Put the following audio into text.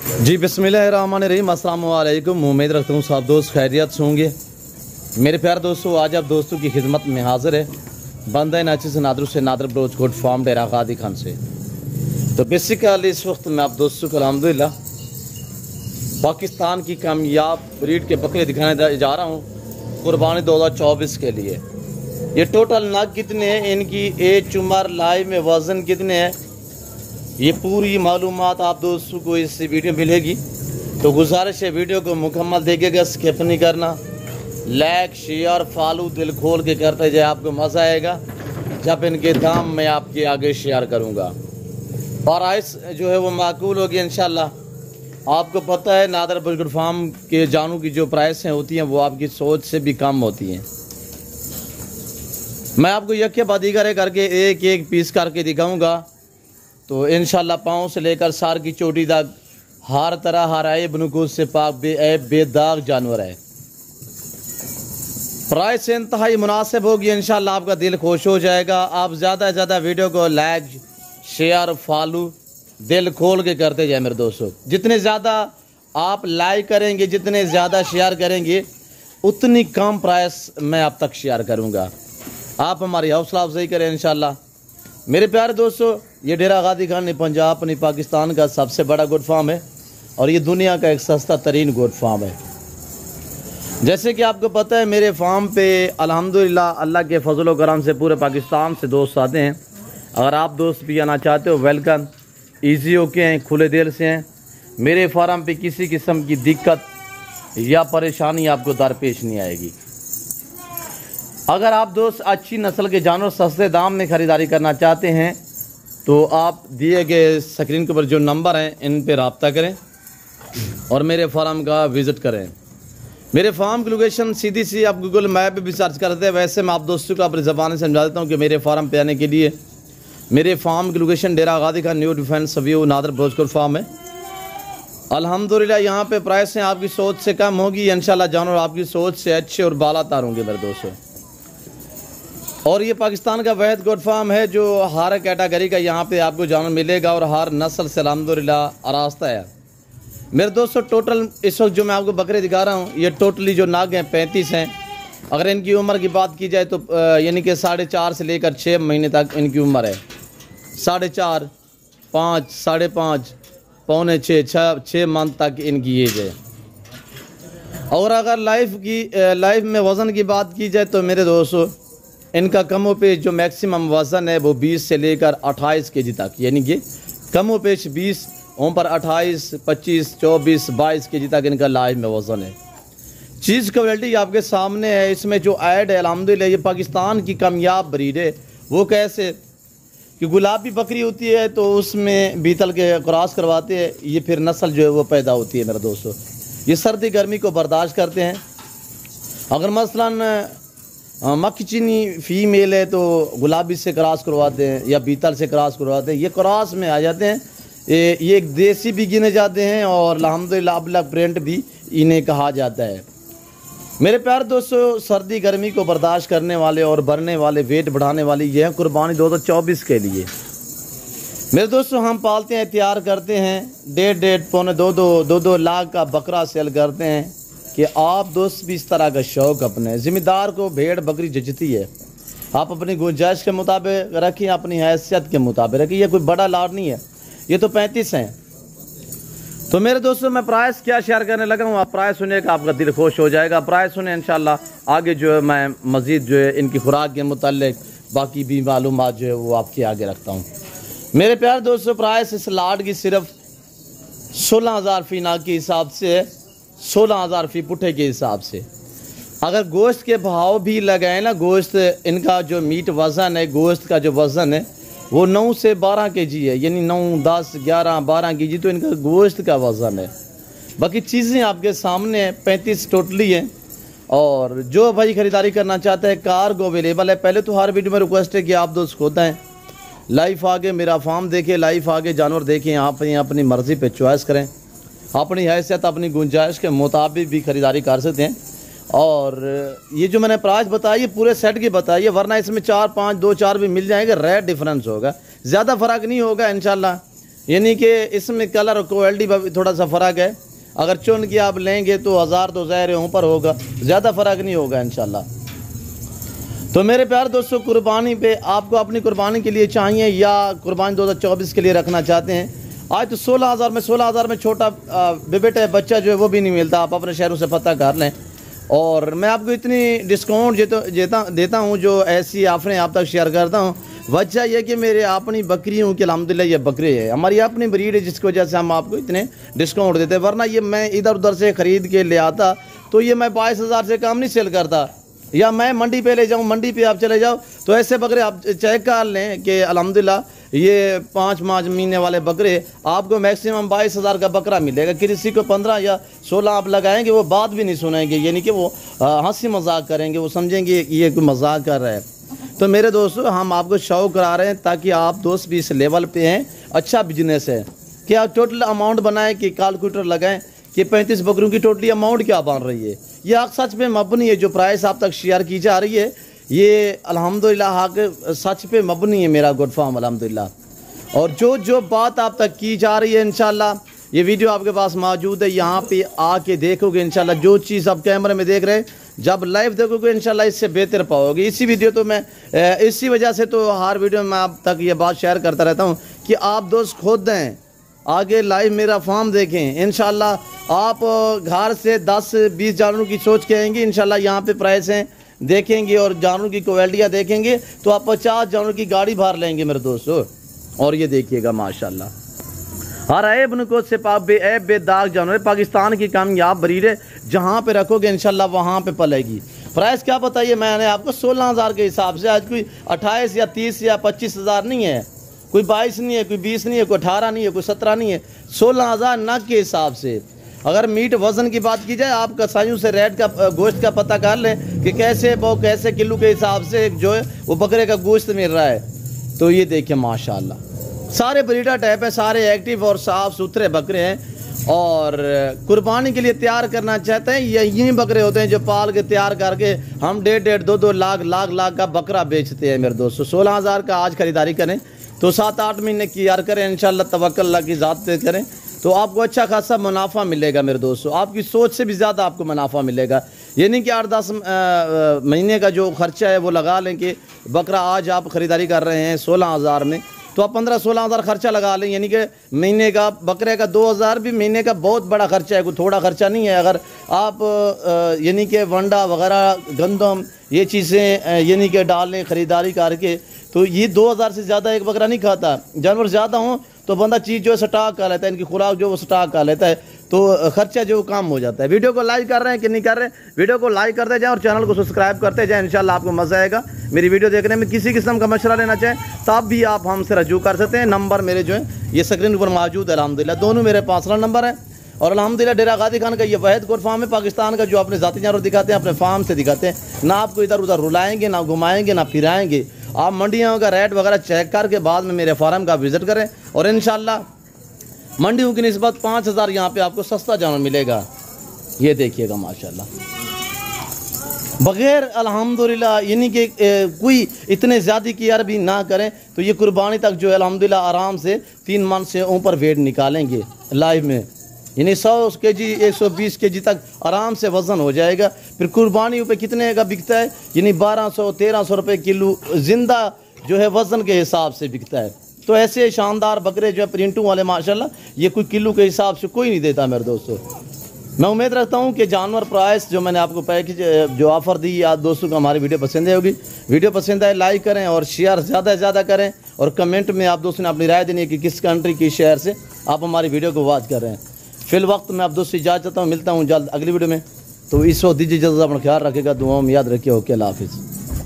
जी बिस्मिल्लाहिर्रहमानिर्रहीम, अस्सलाम वालेकुम। उम्मीद रखता हूँ सब दोस्त खैरियत से होंगे। मेरे प्यारे दोस्तों, आज आप दोस्तों की खिदमत में हाजिर है बंदा नाची से नादर ब्रोच कोट फार्म डेरा गादी खान से। तो बेसिकली इस वक्त मैं आप दोस्तों को अल्हम्दुलिल्लाह पाकिस्तान की कामयाब ब्रीड के बकरे दिखाने जा रहा हूँ कुर्बानी 2024 के लिए। ये टोटल नग कितने हैं, इनकी एज उम्र लाइव में वज़न कितने हैं, ये पूरी मालूमात आप दोस्तों को इस वीडियो में मिलेगी। तो गुजारिश है वीडियो को मुकम्मल देखिएगा, स्किप नहीं करना। लाइक शेयर फॉलो दिल खोल के करते जाए, आपको मज़ा आएगा जब इनके दाम मैं आपके आगे शेयर करूँगा। प्राइस जो है वो माकूल होगी इंशाल्लाह। आपको पता है नादर बुजुर्ग फार्म के जानू की जो प्राइसें होती हैं वो आपकी सोच से भी कम होती हैं। मैं आपको यके बादीगर करके एक एक पीस करके दिखाऊंगा। तो इंशाल्लाह पाँव से लेकर सार की चोटी तक हर तरह हर ऐब नुकूस से पाक बेऐब बेदाग जानवर है। प्राइस इंतहाई मुनासिब होगी, इंशाल्लाह आपका दिल खुश हो जाएगा। आप ज़्यादा से ज़्यादा वीडियो को लाइक शेयर फॉलो दिल खोल के करते जाए मेरे दोस्तों। जितने ज़्यादा आप लाइक करेंगे, जितने ज़्यादा शेयर करेंगे, उतनी कम प्राइस मैं आप तक शेयर करूँगा। आप हमारी हौसला अफजाई करें इंशाल्लाह। मेरे प्यारे दोस्तों, ये डेरा गादी खान पंजाब अपनी पाकिस्तान का सबसे बड़ा गोट फार्म है और ये दुनिया का एक सस्ता तरीन गोट फार्म है। जैसे कि आपको पता है मेरे फार्म पे अल्हम्दुलिल्लाह अल्लाह के फजल व करम से पूरे पाकिस्तान से दोस्त आते हैं। अगर आप दोस्त भी आना चाहते हो वेलकम, ईजी होके हैं, खुले दिल से हैं। मेरे फार्म पे किसी किस्म की दिक्कत या परेशानी आपको दरपेश नहीं आएगी। अगर आप दोस्त अच्छी नस्ल के जानवर सस्ते दाम में ख़रीदारी करना चाहते हैं तो आप दिए गए स्क्रीन के ऊपर जो नंबर हैं इन पे रब्ता करें और मेरे फार्म का विज़िट करें। मेरे फार्म की लोकेशन सीधी सी आप गूगल मैप पे भी सर्च करते हैं। वैसे मैं आप दोस्तों को अपनी ज़बान से समझा देता हूँ कि मेरे फार्म पे आने के लिए मेरे फार्म की लोकेशन डेरा गादी खान न्यू डिफेंस व्यू नादर ब्रोचकोट फार्म है। अल्हम्दुलिल्लाह यहाँ पे प्राइसें आपकी सोच से कम होगी, इंशाल्लाह जानवर आपकी सोच से अच्छे और बालातर होंगे मेरे दोस्तों। और ये पाकिस्तान का वहद गोट फार्म है जो हर कैटेगरी का यहाँ पे आपको जानवर मिलेगा और हर नस्ल से अल्हम्दुलिल्लाह आरास्ता है। मेरे दोस्तों टोटल इस वक्त जो मैं आपको बकरे दिखा रहा हूँ ये टोटली जो नाग हैं 35 हैं। अगर इनकी उम्र की बात की जाए तो यानी कि 4.5 से लेकर 6 महीने तक इनकी उम्र है। 4.5, 5, 5.5, पौने 6 मंथ तक इनकी एज है। और अगर लाइफ में वज़न की बात की जाए तो मेरे दोस्तों इनका कमो पेश जो मैक्सिमम वज़न है वो 20 से लेकर 28 केजी तक, यानी कि कमो पेश 20 पर 28, 25, 24, 22 केजी तक इनका लाइव में वज़न है। चीज़ क्वालिटी आपके सामने है। इसमें जो ऐड है अल्हम्दुलिल्लाह ये पाकिस्तान की कामयाब ब्रीड है। वो कैसे कि गुलाबी बकरी होती है तो उसमें बीतल के क्रॉस करवाते हैं, ये फिर नस्ल जो है वो पैदा होती है मेरे दोस्तों। ये सर्दी गर्मी को बर्दाश्त करते हैं। अगर मसलन मक्खी चीनी फीमेल है तो गुलाबी से क्रॉस करवाते हैं या बीतल से क्रॉस करवाते हैं, ये क्रॉस में आ जाते हैं। ये एक देसी भी गिने जाते हैं और अल्हम्दुलिल्लाह ब्लैक प्रिंट भी इन्हें कहा जाता है। मेरे प्यारे दोस्तों, सर्दी गर्मी को बर्दाश्त करने वाले और भरने वाले वेट बढ़ाने वाली ये है कुर्बानी 2024 के लिए। मेरे दोस्तों हम पालते हैं, तैयार करते हैं, 1.5 पौने 2 लाख का बकरा सेल करते हैं कि आप दोस्त भी इस तरह का शौक़ अपने ज़िम्मेदार को भेड़ बकरी जचती है। आप अपनी गुंजाइश के मुताबिक रखें, अपनी हैसियत के मुताबिक रखें। ये कोई बड़ा लाड नहीं है, ये तो 35 हैं। तो मेरे दोस्तों मैं प्राइस क्या शेयर करने लगा हूँ, आप प्राइस सुने का आपका दिल खुश हो जाएगा। प्राइस सुने इंशाल्लाह आगे जो है मैं मज़ीद जो है इनकी खुराक के मुतालिक बाकी भी मालूमात जो है वो आपके आगे रखता हूँ। मेरे प्यारे दोस्तों प्राइस इस लाड की सिर्फ 16,000 फ़ी नाग के हिसाब से है, 16,000 फ़ी पुट्ठे के हिसाब से। अगर गोश्त के भाव भी लगाए ना, गोश्त इनका जो मीट वज़न है, गोश्त का जो वज़न है वो 9 से 12 केजी है, यानी 9, 10, 11, 12 केजी तो इनका गोश्त का वज़न है। बाकी चीज़ें आपके सामने हैं, 35 टोटली हैं। और जो भाई ख़रीदारी करना चाहता है कार्गो अवेलेबल है। पहले तो हर वीडियो में रिक्वेस्ट है कि आप दोस्त खुद हैं, लाइव आगे मेरा फार्म देखें, लाइव आगे जानवर देखें, आप अपनी मर्ज़ी पे चॉइस करें, अपनी हैसियत अपनी गुंजाइश के मुताबिक भी ख़रीदारी कर सकते हैं। और ये जो मैंने प्राइस बताई ये पूरे सेट की बताई है, वरना इसमें 4, 5, 2, 4 भी मिल जाएंगे। रेट डिफरेंस होगा, ज़्यादा फ़र्क नहीं होगा इंशाल्लाह। यानी कि इसमें कलर और क्वालिटी में थोड़ा सा फ़र्क है। अगर चुन के आप लेंगे तो 1000 तो ज़ाहिर है ऊपर होगा, ज़्यादा फ़र्क नहीं होगा इंशाल्लाह। तो मेरे प्यारे दोस्तों, कुर्बानी पे आपको अपनी कुर्बानी के लिए चाहिए या कुर्बानी 2024 के लिए रखना चाहते हैं, आज तो 16,000 में छोटा बेबेट है बच्चा जो है वो भी नहीं मिलता। आप अपने शहरों से पता कर लें। और मैं आपको इतनी डिस्काउंट देता हूँ जो ऐसी ऑफरें आप तक शेयर करता हूँ। वजह यह कि मेरे अपनी बकरियों की अल्हम्दुलिल्लाह ये बकरे है, हमारी अपनी ब्रीड है, जिसकी वजह से हम आपको इतने डिस्काउंट देते हैं। वरना ये मैं इधर उधर से ख़रीद के ले आता तो ये मैं 22,000 से कम नहीं सेल करता। या मैं मंडी पे ले जाऊँ, मंडी पे आप चले जाओ तो ऐसे बकरे आप चेक कर लें कि अल्हम्दुलिल्लाह ये 5 महीने वाले बकरे आपको मैक्सिमम 22,000 का बकरा मिलेगा। किसी को 15 या 16 आप लगाएंगे वो बात भी नहीं सुनाएंगे, यानी कि वो हंसी मजाक करेंगे, वो समझेंगे ये कोई मजाक कर रहा है। तो मेरे दोस्तों, हम आपको शौक करा रहे हैं ताकि आप दोस्त भी इस लेवल पे हैं। अच्छा बिजनेस है कि आप टोटल अमाउंट बनाएं कि कैलकुलेटर लगाएं कि 35 बकरियों की टोटली अमाउंट क्या बन रही है। ये हक सच पे मबनी है, जो प्राइस आप तक शेयर की जा रही है ये अल्हम्दुलिल्लाह हक सच पे मबनी है मेरा गुड फार्म अल्हम्दुलिल्लाह। और जो बात आप तक की जा रही है इंशाल्लाह ये वीडियो आपके पास मौजूद है, यहाँ पे आके देखोगे इंशाल्लाह। जो चीज़ आप कैमरे में देख रहे हैं जब लाइव देखोगे इंशाल्लाह इससे बेहतर पाओगे। इसी वीडियो तो मैं इसी वजह से तो हर वीडियो में आप तक ये बात शेयर करता रहता हूँ कि आप दोस्त खुद हैं आगे लाइव मेरा फार्म देखें। इंशाल्लाह आप घर से 10-20 जानवरों की सोच के आएंगे, इंशाल्लाह यहाँ पे प्राइस हैं देखेंगे और जानवरों की क्वालिटियाँ देखेंगे तो आप 50 जानवरों की गाड़ी भर लेंगे मेरे दोस्तों। और ये देखिएगा माशाल्लाह हर ऐब नको से बेऐब बेदाग जानवर, पाकिस्तान की कामयाब ब्रीड है, जहाँ पे रखोगे इंशाल्लाह वहाँ पे पलेगी। प्राइस क्या बताइए मैंने आपको 16,000 के हिसाब से, आज कोई 28 या 30 या 25,000 नहीं है, कोई 22 नहीं है, कोई 20 नहीं है, कोई 18 नहीं है, कोई 17 नहीं है, 16,000 नग के हिसाब से। अगर मीट वज़न की बात की जाए आप कसाईयों से रेट का गोश्त का पता कर लें कि कैसे किलो के हिसाब से जो है वो बकरे का गोश्त मिल रहा है। तो ये देखिए माशाल्लाह सारे ब्रीडर टाइप है, सारे एक्टिव और साफ़ सुथरे बकरे हैं और कुर्बानी के लिए तैयार करना चाहते हैं। यही बकरे होते हैं जो पाल के तैयार करके हम 1.5 2 लाख का बकरा बेचते हैं मेरे दोस्तों। 16,000 का आज खरीदारी करें तो 7-8 महीने की यार करें इंशाल्लाह, तवक्कल अल्लाह की ज़ात पे करें तो आपको अच्छा खासा मुनाफा मिलेगा मेरे दोस्तों। आपकी सोच से भी ज़्यादा आपको मुनाफा मिलेगा। ये नहीं कि 8-10 महीने का जो खर्चा है वो लगा लें कि बकरा आज आप ख़रीदारी कर रहे हैं 16,000 में तो आप 15-16,000 खर्चा लगा लें, यानी कि महीने का बकरे का 2,000 भी महीने का बहुत बड़ा खर्चा है, कोई थोड़ा खर्चा नहीं है। अगर आप यानी कि वंडा वगैरह गंदम ये चीज़ें यानी कि डालें ख़रीदारी करके तो ये 2,000 से ज़्यादा एक बकरा नहीं खाता। जानवर ज़्यादा हों तो बंदा चीज़ जो है स्टॉक कर लेता है, इनकी खुराक जो वो स्टॉक कर लेता है तो खर्चा जो कम हो जाता है। वीडियो को लाइक कर रहे हैं कि नहीं कर रहे, वीडियो को लाइक करते जाएं और चैनल को सब्सक्राइब करते जाएं, इंशाल्लाह आपको मज़ा आएगा। मेरी वीडियो देखने में किसी किस्म का मशवरा लेना चाहें तब भी आप हमसे रजू कर सकते हैं। नंबर मेरे जो है ये स्क्रीन पर मौजूद है अल्हम्दुलिल्लाह, दोनों मेरे पर्सनल नंबर है। और अल्हम्दुलिल्लाह डेरा गाजी खान का ये वाहिद गोट फार्म है पाकिस्तान का जो अपने ज़ाती जानवर दिखाते हैं, अपने फार्म से दिखाते हैं, ना आपको इधर उधर रुलाएंगे, ना घुमाएंगे, ना फिराएंगे। आप मंडियों का रेट वगैरह चेक करके बाद में मेरे फार्म का विज़िट करें और इंशाल्लाह मंडियों की निस्बत 5,000 यहाँ पे आपको सस्ता जानवर मिलेगा। ये देखिएगा माशाल्लाह बग़ैर अल्हम्दुलिल्लाह यानी कि कोई इतने ज़्यादा की यार भी ना करें तो ये कुर्बानी तक जो है अल्हम्दुलिल्लाह आराम से 3 मन से ऊपर वेट निकालेंगे लाइव में, यानी 100 kg 120 kg तक आराम से वज़न हो जाएगा। फिर कुर्बानी पे कितने का बिकता है, यानी 1200-1300 रुपये किलो ज़िंदा जो है वज़न के हिसाब से बिकता है। तो ऐसे शानदार बकरे जो है प्रिंटू वाले माशाल्लाह ये कोई किलो के हिसाब से कोई नहीं देता मेरे दोस्तों। मैं उम्मीद रखता हूँ कि जानवर प्राइस जो मैंने आपको पैकेज जो ऑफ़र दी आप दोस्तों को हमारी वीडियो पसंद आई होगी। वीडियो पसंद आए लाइक करें और शेयर ज़्यादा से ज़्यादा करें और कमेंट में आप दोस्तों ने अपनी राय देनी है कि किस कंट्री किस शहर से आप हमारी वीडियो को वॉच कर रहे हैं। फिल वक्त मैं आप दोस्तों इजाज़त चाहता हूँ, मिलता हूँ जल्द अगली वीडियो में। तो इस वक्त दीजिए इजाज़त, अपना ख्याल रखेगा, दुआओं में याद रखिए। ओके अल्लाह हाफिज़।